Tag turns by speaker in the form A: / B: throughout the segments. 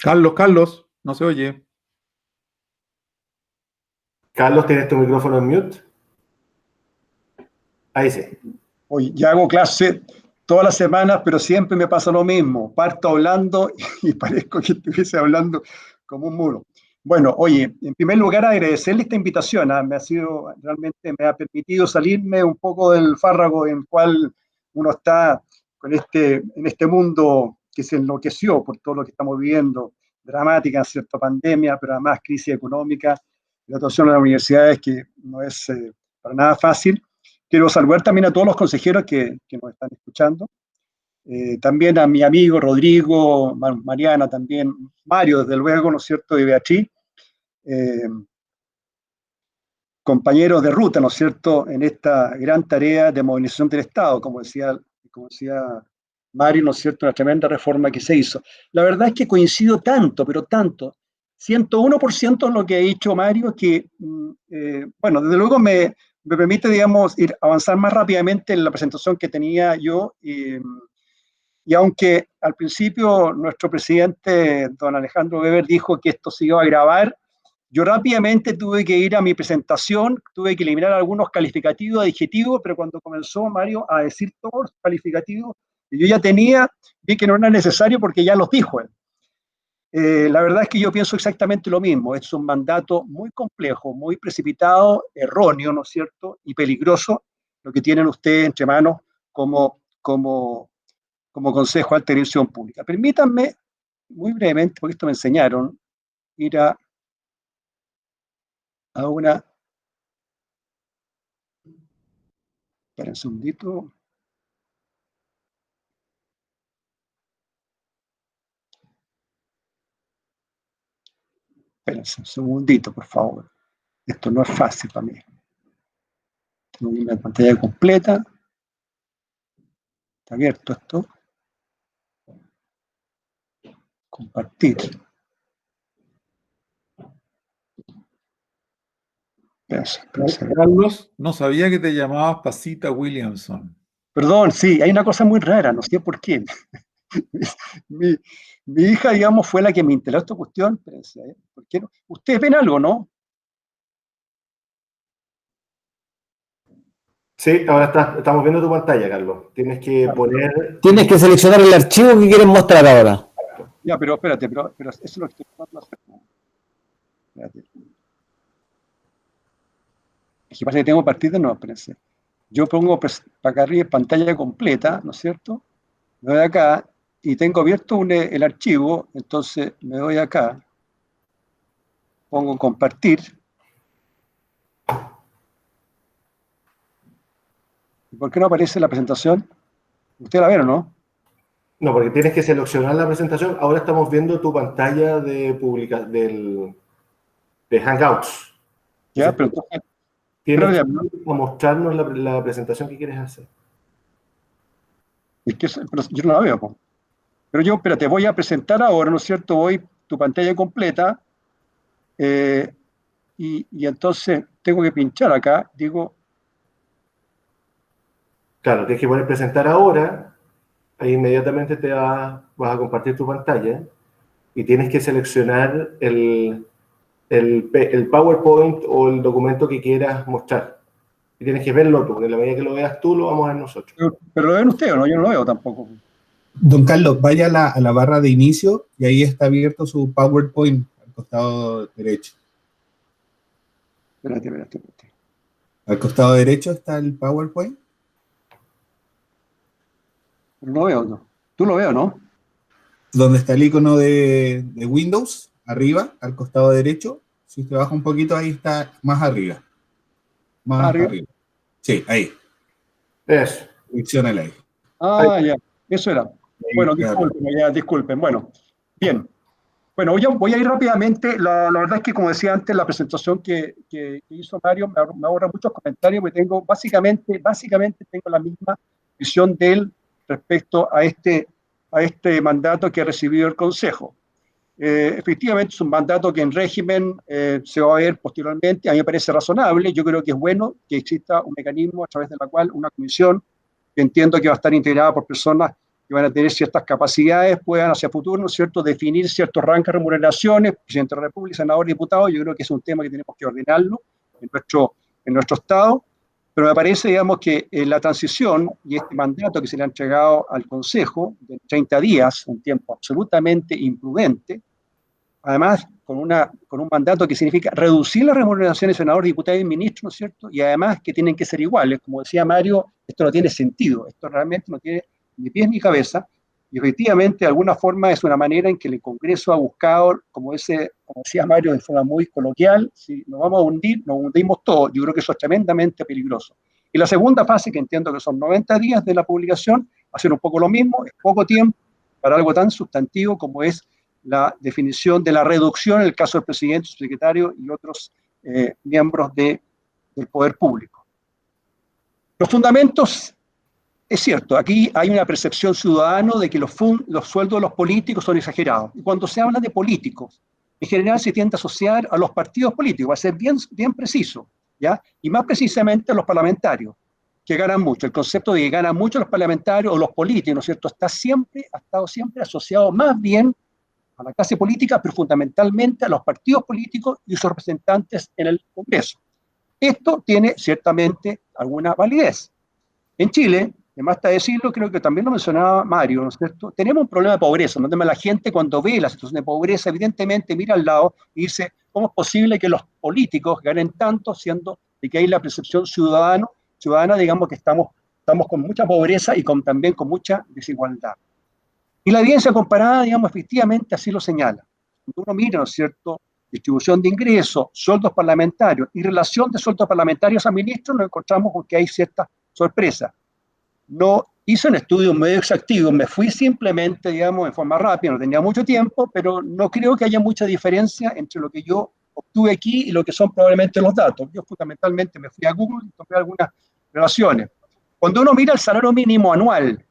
A: Carlos, no se oye.
B: Carlos, ¿tienes tu micrófono en mute? Ahí sí.
C: Oye, ya hago clase todas las semanas, pero siempre me pasa lo mismo. Parto hablando y parezco que estuviese hablando como un muro. Bueno, oye, en primer lugar agradecerle esta invitación. Realmente me ha permitido salirme un poco del fárrago en el cual uno está en este mundo que se enloqueció por todo lo que estamos viviendo, dramática, cierta pandemia, pero además crisis económica, la situación de las universidades que no es para nada fácil. Quiero saludar también a todos los consejeros que nos están escuchando. También a mi amigo Rodrigo, Mariana también, Mario, desde luego, ¿no es cierto?, y Beatriz, eh, compañeros de ruta, ¿no es cierto?, en esta gran tarea de modernización del Estado, como decía Mario, ¿no es cierto?, una tremenda reforma que se hizo. La verdad es que coincido tanto, pero tanto, 101% en lo que ha dicho Mario, que, bueno, desde luego me permite, digamos, avanzar más rápidamente en la presentación que tenía yo. Y aunque al principio nuestro presidente, don Alejandro Weber, dijo que esto se iba a grabar, yo rápidamente tuve que ir a mi presentación, tuve que eliminar algunos calificativos, adjetivos, pero cuando comenzó Mario a decir todos los calificativos que yo ya tenía, vi que no era necesario porque ya los dijo él. La verdad es que yo pienso exactamente lo mismo. Es un mandato muy complejo, muy precipitado, erróneo, ¿no es cierto? Y peligroso lo que tienen ustedes entre manos como Consejo de Alta Dirección Pública. Permítanme, muy brevemente, porque esto me enseñaron, ir a una... Espera un segundito. Espérense un segundito, por favor. Esto no es fácil para mí. Tengo una pantalla completa. Está abierto esto. Compartir.
A: Carlos, no sabía que te llamabas Pasita Williamson.
C: Perdón, sí, hay una cosa muy rara, no sé por qué. mi, mi hija, digamos, fue la que me instaló esta cuestión. Espérense, ¿por qué no? Ustedes ven algo, ¿no?
B: Sí, ahora estamos viendo tu pantalla, Carlos. Tienes que poner...
D: Tienes que seleccionar el archivo que quieres mostrar ahora.
C: Ya, pero espérate, pero eso es lo que estoy tratando de hacer. Espérate. Es que pasa que tengo partida, no, espérense. Yo pongo para acá arriba pantalla completa, ¿no es cierto? Me doy acá y tengo abierto el archivo, entonces me doy acá, pongo compartir. ¿Y por qué no aparece la presentación? ¿Usted la ve o no?
B: No, porque tienes que seleccionar la presentación. Ahora estamos viendo tu pantalla de Hangouts.
C: Ya,
B: Entonces,
C: pero
B: tienes
C: ya,
B: que mostrarnos la presentación que quieres hacer.
C: es que pero yo no la veo, po. Pero yo, espérate, voy a presentar ahora, ¿no es cierto? Voy tu pantalla completa y entonces tengo que pinchar acá, digo,
B: Claro, tienes que poner presentar ahora. Ahí inmediatamente vas a compartir tu pantalla y tienes que seleccionar el PowerPoint o el documento que quieras mostrar. Y tienes que verlo tú, porque en la medida que lo veas tú, lo vamos a ver nosotros.
C: pero lo ven ustedes, ¿no? Yo no lo veo tampoco.
E: Don Carlos, vaya a la barra de inicio y ahí está abierto su PowerPoint al costado derecho.
C: Espérate.
E: Al costado derecho está el PowerPoint.
C: No lo veo, ¿no? Tú lo veo, ¿no?
E: Donde está el icono de Windows, arriba, al costado derecho. Si usted baja un poquito, ahí está más arriba. Más arriba. Sí, ahí.
B: Eso.
E: Selecciónale ahí.
C: Ah, ya, eso era.
E: Ahí,
C: Bueno,
E: claro.
C: disculpen. Bueno, bien. Bueno, voy a ir rápidamente. La verdad es que, como decía antes, la presentación que hizo Mario me ahorra muchos comentarios, porque básicamente tengo la misma visión de él respecto a este mandato que ha recibido el Consejo. Efectivamente, es un mandato que en régimen se va a ver posteriormente. A mí me parece razonable. Yo creo que es bueno que exista un mecanismo a través de la cual una comisión, que entiendo que va a estar integrada por personas que van a tener ciertas capacidades, puedan hacia futuro, ¿no es cierto?, definir ciertos rangos de remuneraciones, presidente de la República, senador, diputado. Yo creo que es un tema que tenemos que ordenarlo en nuestro Estado, pero me parece, digamos, que la transición y este mandato que se le ha entregado al Consejo de 30 días, un tiempo absolutamente imprudente, además con un mandato que significa reducir las remuneraciones de senadores, diputados y ministros, ¿no es cierto?, y además que tienen que ser iguales. Como decía Mario, esto no tiene sentido, esto realmente no tiene ni pies ni cabeza, y efectivamente de alguna forma es una manera en que el Congreso ha buscado, como decía Mario de forma muy coloquial, si nos vamos a hundir, nos hundimos todos. Yo creo que eso es tremendamente peligroso. Y la segunda fase, que entiendo que son 90 días de la publicación, hacer un poco lo mismo, es poco tiempo para algo tan sustantivo como es la definición de la reducción en el caso del presidente, su secretario y otros miembros del poder público. Los fundamentos. Es cierto, aquí hay una percepción ciudadana de que los sueldos de los políticos son exagerados. Y cuando se habla de políticos, en general se tiende a asociar a los partidos políticos, a ser bien preciso, ¿ya? Y más precisamente a los parlamentarios, que ganan mucho. El concepto de que ganan mucho los parlamentarios o los políticos, ¿no es cierto?, ha estado siempre asociado más bien a la clase política, pero fundamentalmente a los partidos políticos y sus representantes en el Congreso. Esto tiene ciertamente alguna validez. En Chile, además de decirlo, creo que también lo mencionaba Mario, ¿no es cierto?, tenemos un problema de pobreza, donde la gente cuando ve la situación de pobreza, evidentemente mira al lado y dice, ¿cómo es posible que los políticos ganen tanto, siendo de que hay la percepción ciudadana, digamos, que estamos con mucha pobreza y también con mucha desigualdad? Y la evidencia comparada, digamos, efectivamente así lo señala. Cuando uno mira, ¿no es cierto?, distribución de ingresos, sueldos parlamentarios y relación de sueldos parlamentarios a ministros, nos encontramos con que hay cierta sorpresa. No hice un estudio medio exhaustivo, me fui simplemente, digamos, en forma rápida, no tenía mucho tiempo, pero no creo que haya mucha diferencia entre lo que yo obtuve aquí y lo que son probablemente los datos. Yo fundamentalmente me fui a Google y tomé algunas relaciones. Cuando uno mira el salario mínimo anual,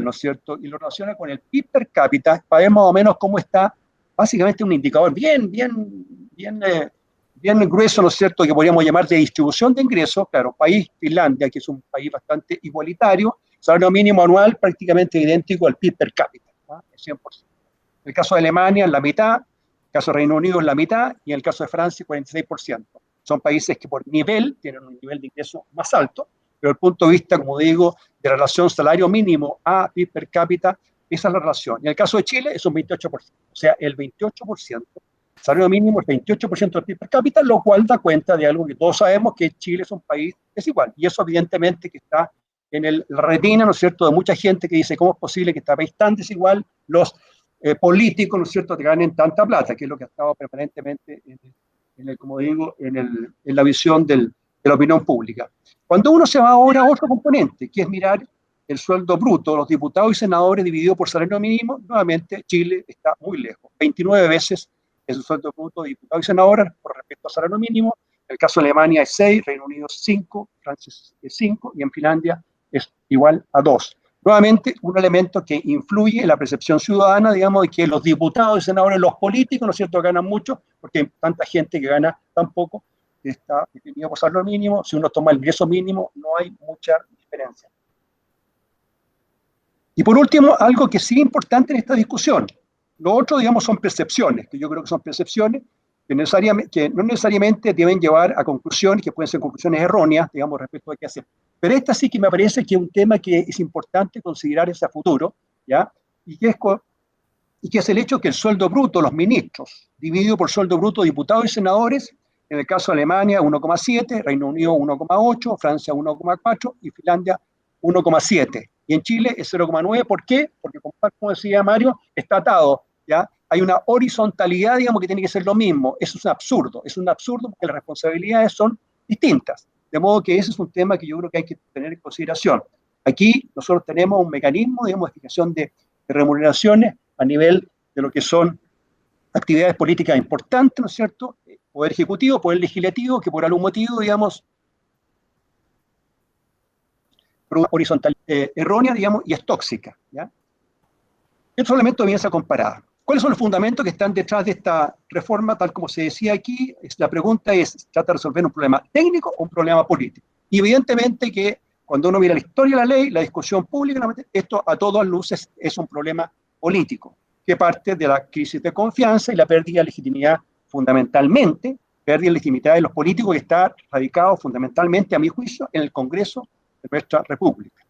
C: ¿no es cierto?, y lo relaciona con el PIB per cápita, para ver más o menos cómo está, básicamente un indicador bien grueso, ¿no es cierto?, que podríamos llamar de distribución de ingresos. Claro, país, Finlandia, que es un país bastante igualitario, salario mínimo anual prácticamente idéntico al PIB per cápita, ¿no?, el 100%. En el caso de Alemania, la mitad, en el caso de Reino Unido, la mitad, y en el caso de Francia, 46%. Son países que por nivel tienen un nivel de ingreso más alto, pero desde el punto de vista, como digo, de relación salario mínimo a PIB per cápita, esa es la relación. Y en el caso de Chile es un 28%, o sea, el 28%. Salario mínimo es 28% del PIB per cápita, lo cual da cuenta de algo que todos sabemos, que Chile es un país desigual. Y eso evidentemente que está en la retina, ¿no es cierto?, de mucha gente que dice, ¿cómo es posible que este país tan desigual, los políticos, ¿no es cierto?, que ganen tanta plata? Que es lo que ha estado permanentemente, como digo, en la visión de la opinión pública. Cuando uno se va ahora a otro componente, que es mirar el sueldo bruto de los diputados y senadores dividido por salario mínimo, nuevamente Chile está muy lejos, 29 veces es el sueldo bruto de diputados y senadores por respecto al salario mínimo. En el caso de Alemania es 6, Reino Unido es 5, Francia es 5 y en Finlandia es igual a 2. Nuevamente, un elemento que influye en la percepción ciudadana, digamos, de que los diputados y senadores, los políticos, ¿no es cierto?, ganan mucho, porque hay tanta gente que gana tan poco, que está definido por salario mínimo. Si uno toma el ingreso mínimo, no hay mucha diferencia. Y por último, algo que sí es importante en esta discusión, lo otro, digamos, son percepciones, que yo creo que son percepciones que no necesariamente deben llevar a conclusiones, que pueden ser conclusiones erróneas, digamos, respecto a qué hacer. Pero esta sí que me parece que es un tema que es importante considerar hacia futuro, ¿ya? Y que es el hecho que el sueldo bruto de los ministros, dividido por sueldo bruto de diputados y senadores, en el caso de Alemania 1,7, Reino Unido 1,8, Francia 1,4 y Finlandia 1,7. Y en Chile es 0,9. ¿Por qué? Porque, como decía Mario, está atado, ¿ya? Hay una horizontalidad, digamos, que tiene que ser lo mismo. Eso es un absurdo porque las responsabilidades son distintas. De modo que ese es un tema que yo creo que hay que tener en consideración. Aquí nosotros tenemos un mecanismo, digamos, de fijación de remuneraciones a nivel de lo que son actividades políticas importantes, ¿no es cierto? Poder ejecutivo, poder legislativo, que por algún motivo, digamos, horizontal errónea, digamos, y es tóxica, ¿ya? Estos elementos vienen a comparar. ¿Cuáles son los fundamentos que están detrás de esta reforma? Tal como se decía aquí, la pregunta es, ¿trata de resolver un problema técnico o un problema político? Y evidentemente que cuando uno mira la historia de la ley, la discusión pública, esto a todas luces es un problema político, que parte de la crisis de confianza y la pérdida de legitimidad fundamentalmente, pérdida de legitimidad de los políticos que está radicado fundamentalmente, a mi juicio, en el Congreso de nuestra República.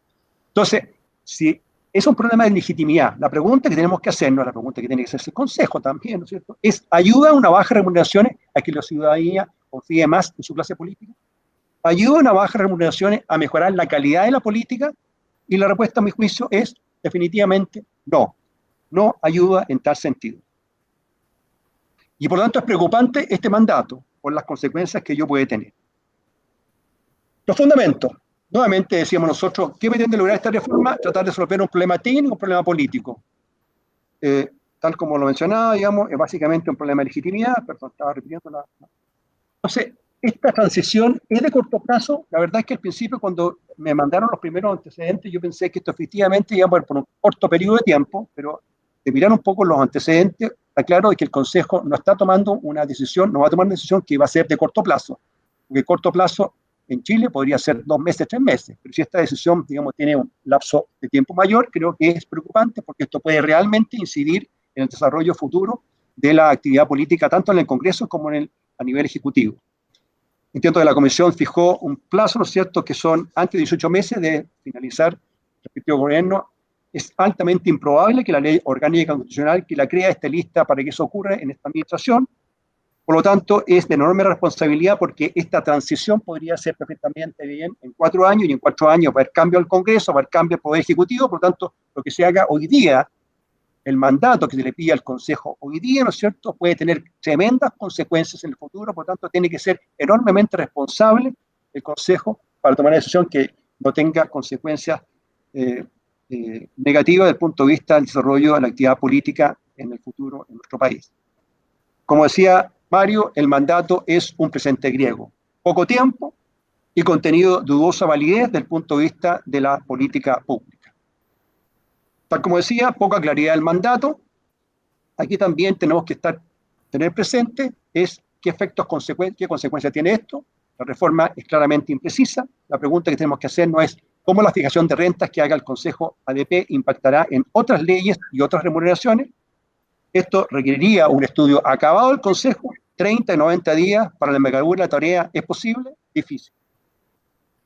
C: Entonces, si es un problema de legitimidad, la pregunta que tenemos que hacernos, la pregunta que tiene que hacerse el Consejo también, ¿no es cierto?, es, ¿ayuda una baja remuneraciones a que la ciudadanía confíe más en su clase política? ¿Ayuda una baja remuneraciones a mejorar la calidad de la política? Y la respuesta, a mi juicio, es definitivamente no. No ayuda en tal sentido. Y por lo tanto es preocupante este mandato por las consecuencias que ello puede tener. Los fundamentos. Nuevamente decíamos nosotros, ¿qué pretende lograr esta reforma? Tratar de resolver un problema técnico, un problema político. Tal como lo mencionaba, digamos, es básicamente un problema de legitimidad. Perdón, estaba repitiendo la... Entonces, esta transición es de corto plazo. La verdad es que al principio, cuando me mandaron los primeros antecedentes, yo pensé que esto efectivamente iba por un corto periodo de tiempo, pero de mirar un poco los antecedentes, está claro que el Consejo no está tomando una decisión, no va a tomar una decisión que va a ser de corto plazo, porque corto plazo en Chile podría ser 2 meses, 3 meses, pero si esta decisión, digamos, tiene un lapso de tiempo mayor, creo que es preocupante porque esto puede realmente incidir en el desarrollo futuro de la actividad política, tanto en el Congreso como a nivel ejecutivo. Entiendo que la Comisión fijó un plazo, ¿no es cierto?, que son antes de 18 meses de finalizar el respectivo gobierno. Es altamente improbable que la ley orgánica constitucional que la crea esté lista para que eso ocurra en esta administración. Por lo tanto, es de enorme responsabilidad porque esta transición podría ser perfectamente bien en 4 años, y en 4 años va a haber cambio al Congreso, va a haber cambio al Poder Ejecutivo. Por lo tanto, lo que se haga hoy día, el mandato que se le pide al Consejo hoy día, ¿no es cierto?, puede tener tremendas consecuencias en el futuro. Por lo tanto, tiene que ser enormemente responsable el Consejo para tomar una decisión que no tenga consecuencias negativa desde el punto de vista del desarrollo de la actividad política en el futuro en nuestro país. Como decía Mario, el mandato es un presente griego. Poco tiempo y contenido de dudosa validez desde el punto de vista de la política pública. Tal como decía, poca claridad del mandato. Aquí también tenemos que tener presente es qué efectos, qué consecuencias tiene esto. La reforma es claramente imprecisa. La pregunta que tenemos que hacer no es cómo la fijación de rentas que haga el Consejo ADP impactará en otras leyes y otras remuneraciones. Esto requeriría un estudio acabado del Consejo. 30 y 90 días para la envergadura de la tarea, ¿es posible? Difícil.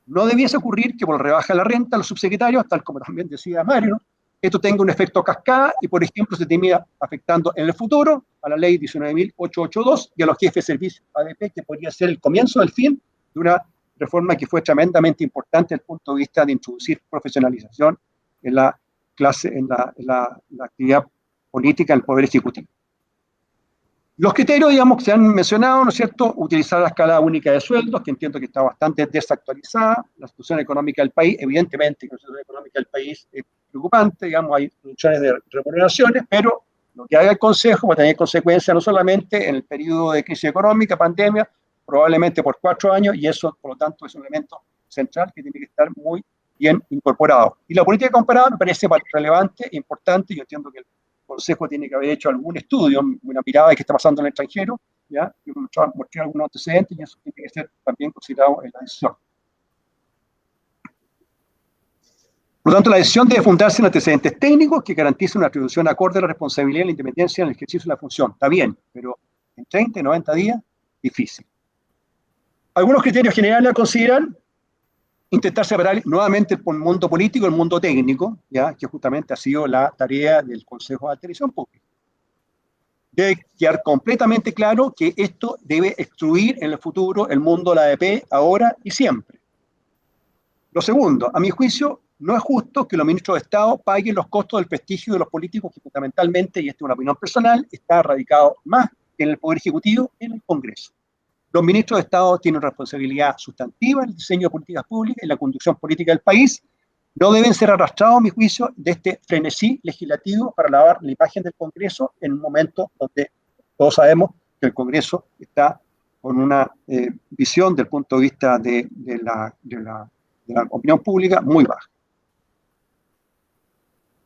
C: No debiese ocurrir que por rebaja la renta a los subsecretarios, tal como también decía Mario, esto tenga un efecto cascada y, por ejemplo, se termina afectando en el futuro a la ley 19.882 y a los jefes de servicio ADP, que podría ser el comienzo del fin de una reforma que fue tremendamente importante desde el punto de vista de introducir profesionalización en la actividad política del Poder Ejecutivo. Los criterios, digamos, que se han mencionado, ¿no es cierto?, utilizar la escala única de sueldos, que entiendo que está bastante desactualizada, la situación económica del país, evidentemente que la situación económica del país es preocupante, digamos, hay reducciones de remuneraciones, pero lo que haga el Consejo va a tener consecuencias no solamente en el periodo de crisis económica, pandemia, probablemente por 4 años, y eso, por lo tanto, es un elemento central que tiene que estar muy bien incorporado. Y la política comparada me parece relevante, importante, yo entiendo que el Consejo tiene que haber hecho algún estudio, una mirada de qué está pasando en el extranjero, ¿ya? Yo mostré algunos antecedentes y eso tiene que ser también considerado en la decisión. Por lo tanto, la decisión debe fundarse en antecedentes técnicos que garanticen una atribución acorde a la responsabilidad y la independencia en el ejercicio de la función. Está bien, pero en 30 y 90 días, difícil. Algunos criterios generales a considerar: intentar separar nuevamente el mundo político y el mundo técnico, ¿ya?, que justamente ha sido la tarea del Consejo de Administración Pública. Debe quedar completamente claro que esto debe excluir en el futuro el mundo de la ADP ahora y siempre. Lo segundo, a mi juicio, no es justo que los ministros de Estado paguen los costos del prestigio de los políticos que fundamentalmente, y esta es una opinión personal, está radicado más en el Poder Ejecutivo que en el Congreso. Los ministros de Estado tienen responsabilidad sustantiva en el diseño de políticas públicas y la conducción política del país. No deben ser arrastrados, a mi juicio, de este frenesí legislativo para lavar la imagen del Congreso en un momento donde todos sabemos que el Congreso está con una visión del punto de vista de la opinión pública muy baja.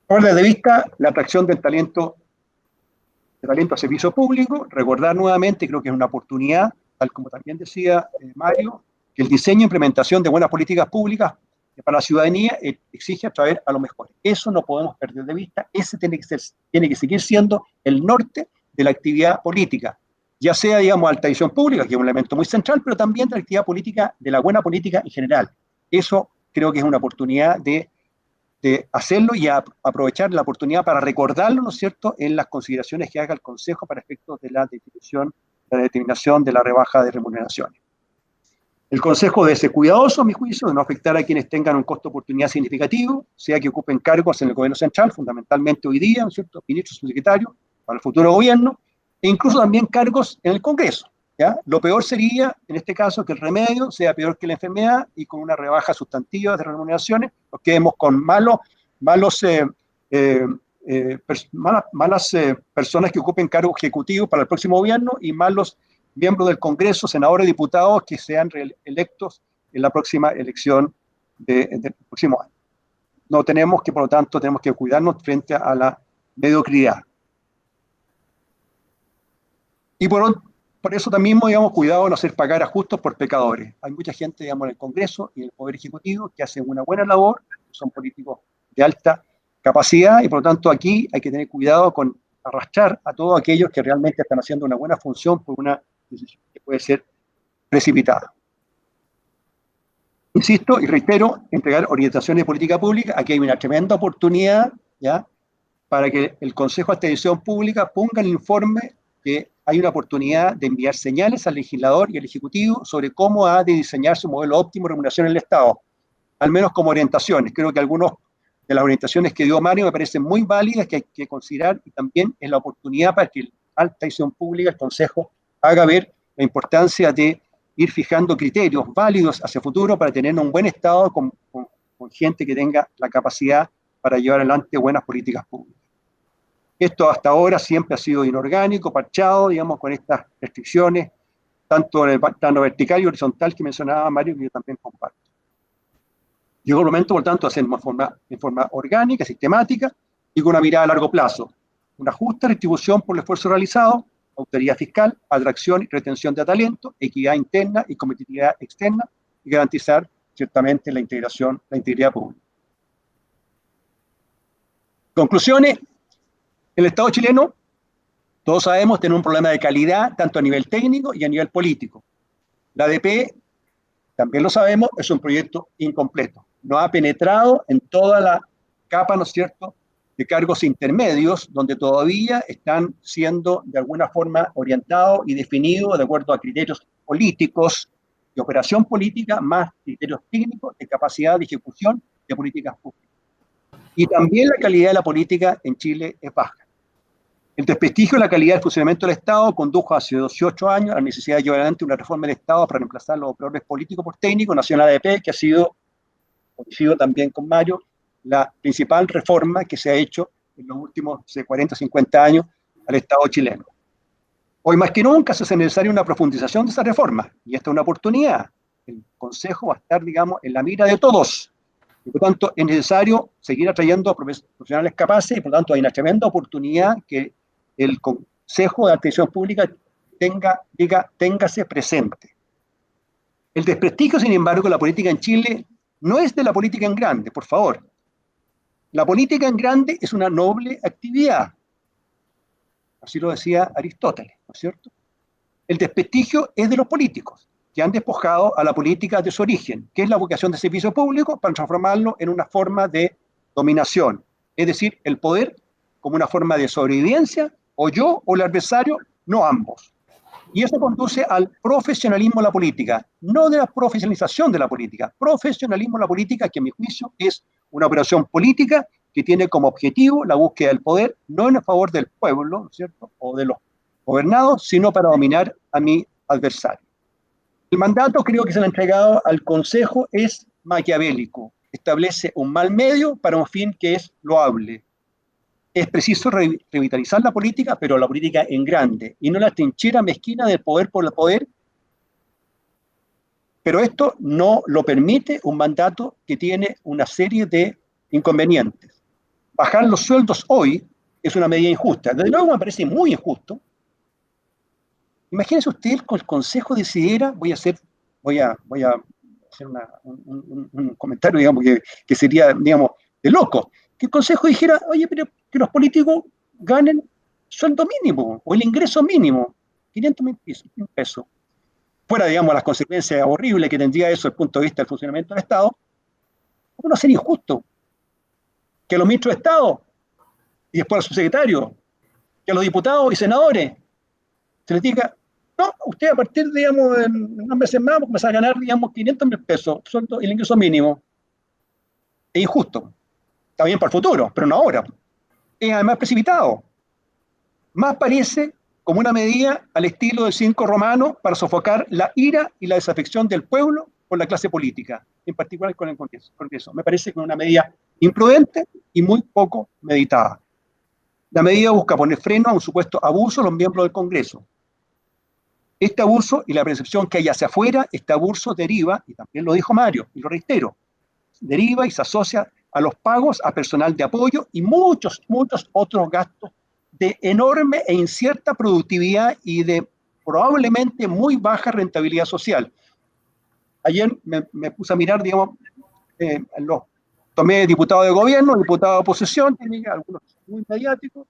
C: Ahora, desde vista la atracción del talento a servicio público, recordar nuevamente, creo que es una oportunidad, tal como también decía Mario, que el diseño e implementación de buenas políticas públicas que para la ciudadanía exige atraer a los mejores. Eso no podemos perder de vista, ese tiene que seguir siendo el norte de la actividad política, ya sea, digamos, la tradición pública, que es un elemento muy central, pero también de la actividad política, de la buena política en general. Eso creo que es una oportunidad de hacerlo y aprovechar la oportunidad para recordarlo, ¿no es cierto?, en las consideraciones que haga el Consejo para efectos de la determinación de la rebaja de remuneraciones. El Consejo debe ser cuidadoso, a mi juicio, de no afectar a quienes tengan un costo de oportunidad significativo, sea que ocupen cargos en el gobierno central, fundamentalmente hoy día, ¿no es cierto?, ministros, subsecretarios, para el futuro gobierno, e incluso también cargos en el Congreso, ¿ya? Lo peor sería, en este caso, que el remedio sea peor que la enfermedad y con una rebaja sustantiva de remuneraciones, nos quedemos con malas personas que ocupen cargos ejecutivos para el próximo gobierno y malos miembros del Congreso, senadores y diputados que sean electos en la próxima elección del próximo año. No tenemos que, por lo tanto, tenemos que cuidarnos frente a la mediocridad. Y por eso también, digamos, cuidado de no hacer pagar a justos por pecadores. Hay mucha gente, digamos, en el Congreso y en el Poder Ejecutivo que hacen una buena labor, son políticos de alta capacidad y por lo tanto aquí hay que tener cuidado con arrastrar a todos aquellos que realmente están haciendo una buena función por una decisión que puede ser precipitada. Insisto y reitero, entregar orientaciones de política pública, aquí hay una tremenda oportunidad, ¿ya?, para que el Consejo de Televisión Pública ponga en el informe que hay una oportunidad de enviar señales al legislador y al Ejecutivo sobre cómo ha de diseñar su modelo óptimo de remuneración en el Estado, al menos como orientaciones. Creo que algunas de las orientaciones que dio Mario me parecen muy válidas, que hay que considerar, y también es la oportunidad para que la alta televisión pública, el Consejo, haga ver la importancia de ir fijando criterios válidos hacia el futuro para tener un buen Estado con gente que tenga la capacidad para llevar adelante buenas políticas públicas. Esto hasta ahora siempre ha sido inorgánico, parchado, digamos, con estas restricciones, tanto en el plano vertical y horizontal que mencionaba Mario, que yo también comparto. Llegó el momento, por tanto, de hacerlo en forma orgánica, sistemática y con una mirada a largo plazo. Una justa retribución por el esfuerzo realizado, autoridad fiscal, atracción y retención de talento, equidad interna y competitividad externa y garantizar ciertamente la integridad pública. Conclusiones. El Estado chileno, todos sabemos, tiene un problema de calidad, tanto a nivel técnico y a nivel político. La ADP, también lo sabemos, es un proyecto incompleto. No ha penetrado en toda la capa, ¿no es cierto?, de cargos intermedios, donde todavía están siendo de alguna forma orientados y definidos de acuerdo a criterios políticos, de operación política, más criterios técnicos de capacidad de ejecución de políticas públicas. Y también la calidad de la política en Chile es baja. El desprestigio de la calidad del funcionamiento del Estado condujo hace 18 años a la necesidad de llevar adelante una reforma del Estado para reemplazar los operadores políticos por técnicos, nació la ADP, que ha sido, coincido también con Mario, la principal reforma que se ha hecho en los últimos 40 o 50 años al Estado chileno. Hoy más que nunca se hace necesaria una profundización de esa reforma, y esta es una oportunidad. El Consejo va a estar, digamos, en la mira de todos. Y por lo tanto, es necesario seguir atrayendo profesionales capaces, y por lo tanto hay una tremenda oportunidad que el Consejo de Atención Pública téngase presente. El desprestigio, sin embargo, de la política en Chile no es de la política en grande, por favor. La política en grande es una noble actividad. Así lo decía Aristóteles, ¿no es cierto? El desprestigio es de los políticos, que han despojado a la política de su origen, que es la vocación de servicio público, para transformarlo en una forma de dominación. Es decir, el poder como una forma de sobrevivencia, o yo o el adversario, no ambos. Y eso conduce al profesionalismo de la política, no de la profesionalización de la política, profesionalismo de la política, que a mi juicio es una operación política que tiene como objetivo la búsqueda del poder, no en favor del pueblo, ¿no es cierto?, o de los gobernados, sino para dominar a mi adversario. El mandato, creo que se le ha entregado al Consejo, es maquiavélico, establece un mal medio para un fin que es loable. Es preciso revitalizar la política, pero la política en grande, y no la trinchera mezquina del poder por el poder. Pero esto no lo permite un mandato que tiene una serie de inconvenientes. Bajar los sueldos hoy es una medida injusta. Desde luego me parece muy injusto. Imagínense usted que el Consejo decidiera, voy a hacer un comentario, digamos, que sería, digamos, de loco, que el Consejo dijera, oye, pero que los políticos ganen sueldo mínimo o el ingreso mínimo, 500.000 pesos. Fuera, digamos, las consecuencias horribles que tendría eso desde el punto de vista del funcionamiento del Estado, ¿cómo no sería injusto? Que a los ministros de Estado y después a los subsecretarios, que a los diputados y senadores se les diga, no, usted a partir, digamos, en unos meses más va a comenzar a ganar, digamos, 500.000 pesos, sueldo y el ingreso mínimo. Es injusto. Está bien para el futuro, pero no ahora. Es además precipitado. Más parece como una medida al estilo del circo romano para sofocar la ira y la desafección del pueblo por la clase política, en particular con el Congreso. Me parece que es una medida imprudente y muy poco meditada. La medida busca poner freno a un supuesto abuso de los miembros del Congreso. Este abuso y la percepción que hay hacia afuera, este abuso deriva, y también lo dijo Mario, y lo reitero, deriva y se asocia a los pagos a personal de apoyo y muchos otros gastos de enorme e incierta productividad y de probablemente muy baja rentabilidad social. Ayer me puse a mirar, digamos, tomé diputados de gobierno, diputados de oposición, algunos muy mediáticos,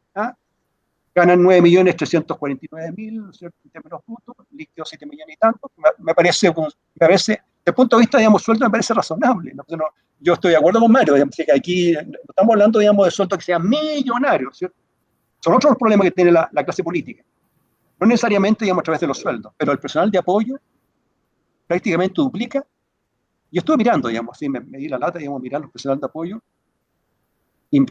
C: ganan 9.349.000, ¿no es cierto?, en términos brutos, líquido 7 millones y tanto. Me parece, desde el punto de vista, digamos, sueldo me parece razonable. ¿No? Yo estoy de acuerdo con Mario, digamos, que aquí no estamos hablando, digamos, de sueldos que sean millonarios, ¿cierto? Son otros los problemas que tiene la clase política. No necesariamente, digamos, a través de los sueldos, pero el personal de apoyo prácticamente duplica. Yo estuve mirando, digamos, así me di la lata, digamos, mirar los personal de apoyo y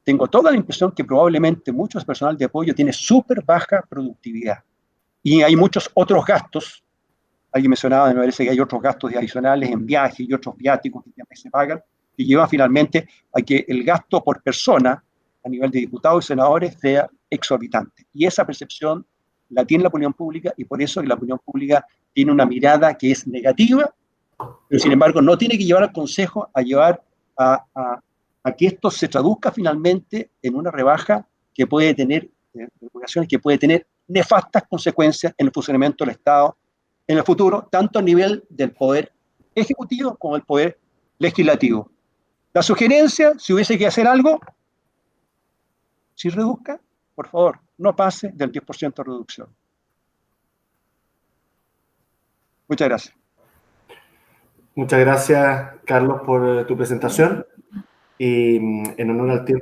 C: tengo toda la impresión que probablemente muchos personal de apoyo tiene súper baja productividad. Y hay muchos otros gastos. Alguien mencionaba, me parece que hay otros gastos adicionales en viajes y otros viáticos que también se pagan, que llevan finalmente a que el gasto por persona a nivel de diputados y senadores sea exorbitante. Y esa percepción la tiene la opinión pública y por eso la opinión pública tiene una mirada que es negativa, pero sin embargo no tiene que llevar al Consejo a llevar a que esto se traduzca finalmente en una rebaja que puede tener, que puede tener nefastas consecuencias en el funcionamiento del Estado en el futuro, tanto a nivel del poder ejecutivo como el poder legislativo. La sugerencia, si hubiese que hacer algo, si reduzca, por favor, no pase del 10% de reducción. Muchas gracias.
B: Muchas gracias, Carlos, por tu presentación. Y en honor al tiempo